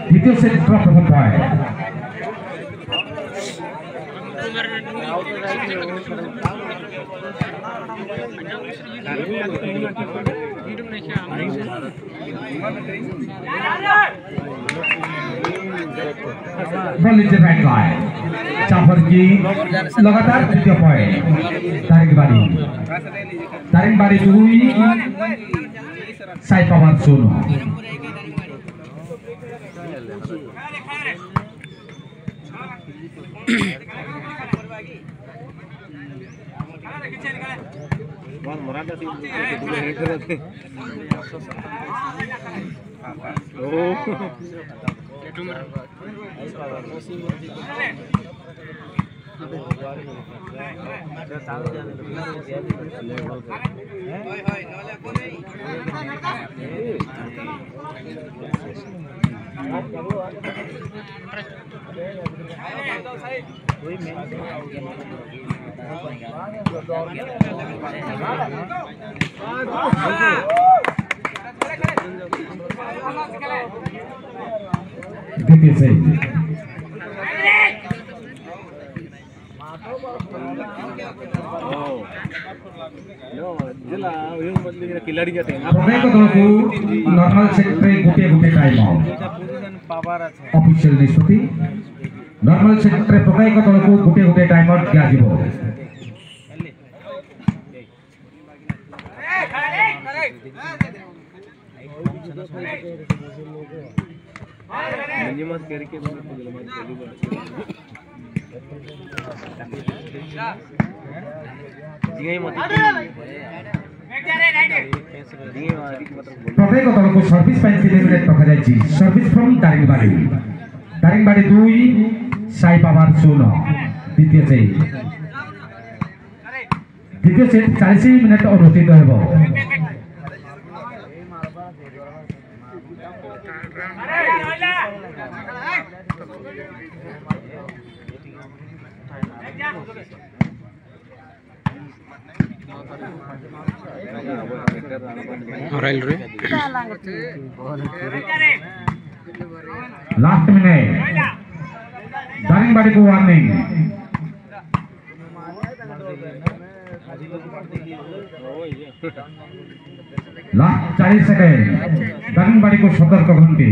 द्वितीय सेट प्रथम point right line चाफर की लगातार तृतीय पॉइंट दारिंगबाड़ी 2 साइपाबाद 0 द्वितीय सेट खिलाड़ी जाते हैं नॉर्मल सेट पे गुटे टाइम आउट ऑफिशियल निष्पत्ति नॉर्मल सेट पे प्रत्येक दल को गुटे टाइम आउट दिया जिवो मिनिमम करके प्रत्येक दल को सर्विस पाइन सिलेक्टेड रखा जायछि सर्विस फ्रॉम दारिंगबाड़ी 2 साइपाबाद 0 द्वितीय सेट 40 मिनिट अनुष्ठित हेबो लास्ट मिनट दारिंगबाड़ी को वार्निंग लास्ट 40 सेकेंड दारिंगबाड़ी को सतर्क घंटी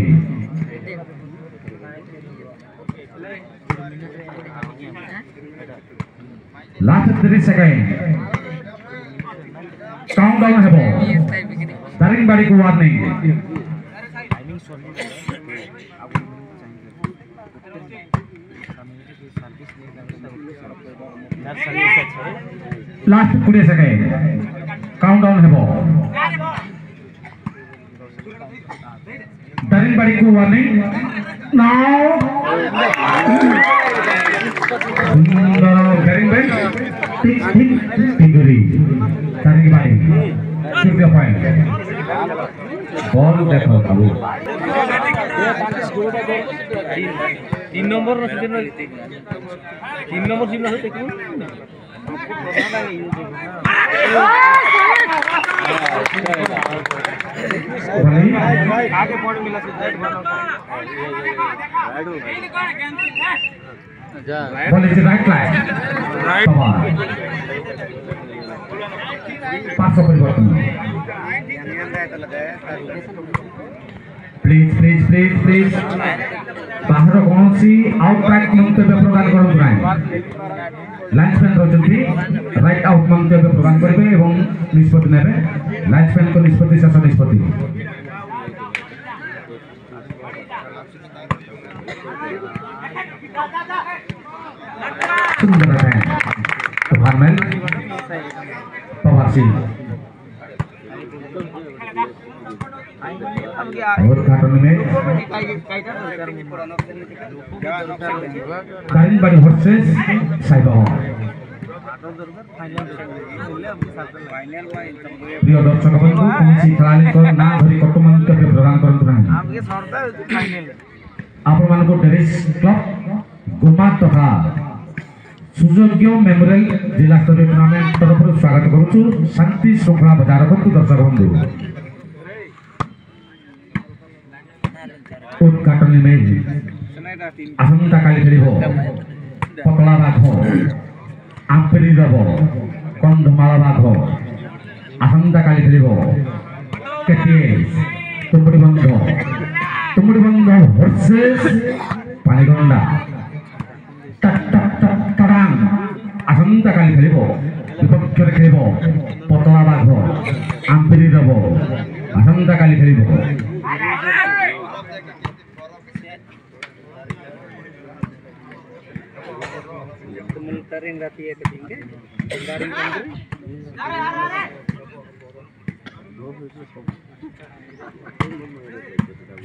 लास्ट 30 सेकेंड काउंटडाउन है दारिंगबाड़ी को वार्निंग लास्ट 20 सेकेंड काउंटडाउन है दारिंगबाड़ी को वार्निंग नाउ दारिंगबाड़ी दारिंगबाड़ी तृतीय पॉइंट बॉल देखो बाबू 3 नंबर सीम आगे पॉइंट मिला बॉल इज राइट लाइन पास परिवर्तन प्लीज बाहर कौन सी आउटराइट मंतव्य प्रदान करंतु नाही लाइन्समैन रहउछंती राइट आउट मंतव्य प्रदान करबे एवं निष्पत्ति नेबे लाइन्समैन को निष्पत्ति शेष निष्पत्ति सुंदर है टूर्नामेंट हासिल उद्घाटन में दारिंगबाड़ी वर्सेस साईबाबा प्रिय दर्शक बंधु कौनसी खेलाड़ी को ना धरी कटु मंतव्य प्रदान करतु नहीं आपण मान को टेरिस क्लब गुमा तथा सुजोग्य मेमोरियल जिला स्तरीय टूर्नामेंट तरफ स्वागत करूछु शांति श्रृंखला बजाय रखतु दर्शक बंधु उद्घाटन में आसंता काली खेलिबो पतला बाघ आंपेरी रब कंधमाला बाघ आसंता काली खेलिबो केटीएस तुमड़ी बंध वर्सेस पानीगंडा टटांग आसंता काली खेलिबो विपक्षरे खेलिबो पतला बाघ आंपेरी रब आसंता काली खेलिबो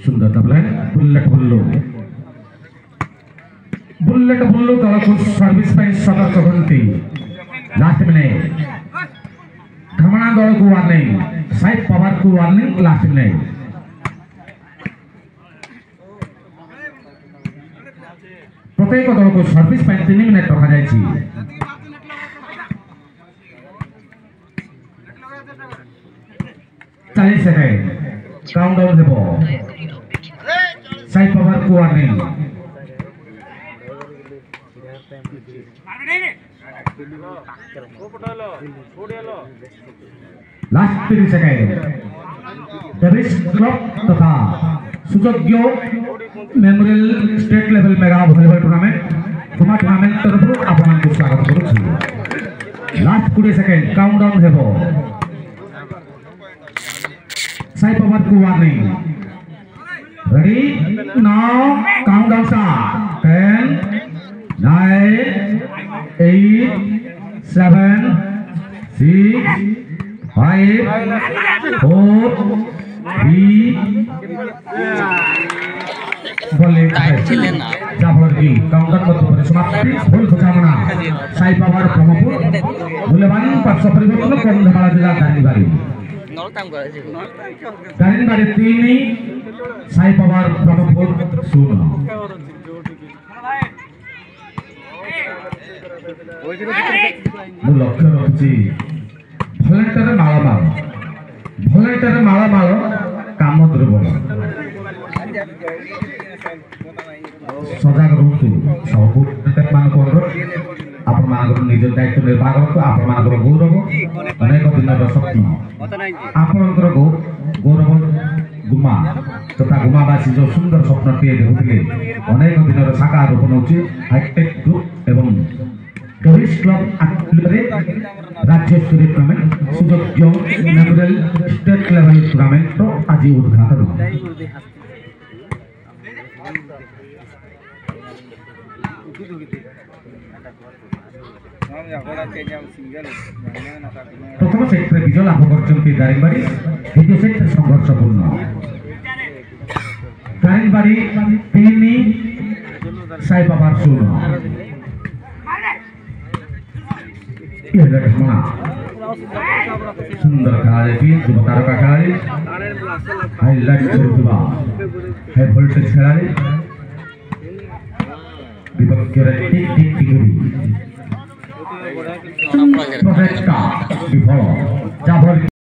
सुंदर तबला बुलेट बुल्लू दल को सर्विस पे सतर्क घंटी लास्ट मिनट धमना दल को वार्निंग साइड पवार को वार्निंग लास्ट मिनट प्रत्येक दल को सर्विस पे 3 मिनट रखा जाए 40 सेकेंड काउंटडाउन हेबो साइड पवार को वार्निंग लास्ट 30 सेकेंड टेरिस क्लब तथा Sujogya memorial state level mega volleyball tournament Guma tournament तरफ आपण को स्वागत करूछु लास्ट 20 सेकेंड काउंटडाउन हेबो साइड पवार को warning ready now countdown start 10 9 8 7 6 5 4 3 बोले जाफर की काउंटर पर समाप्ति फुल बुझामणा साई पावर ब्रह्मपुर मूल्यवान पक्ष परिवर्तन कंधमाला जिला दारिंगबाड़ी 3 साई पावर ब्रह्मपुर 0 लक्ष्य रखी भलेंटर माल काम दुर्बल सजग रुहतु सब मान आपण निज दायित्व निर्वाह करतु आपण गौरव अनेक दिन शक्ति आपणकर गौरव गुमा तथा गुमावासी जो सुंदर स्वप्नटे देखुले अनेक दिन साकार रूप नौ हाईटेक ग्रुप एवं टेरिस क्लब राज्य स्तरीय tournament Sujogya memorial state level tournament आज उद्घाटन प्रथम सेट विजय लाभ करछन्ति दारिंगबाड़ी द्वितीय सेट संघर्षपूर्ण दारिंगबाड़ी 3 साई पावर 0 सुंदर खेलाड़ी युवा तारका खेलाड़ी हाईलाइट करुवा हाई वोल्टेज खेलाड़ी विपक्षरे टिक विफल जाफर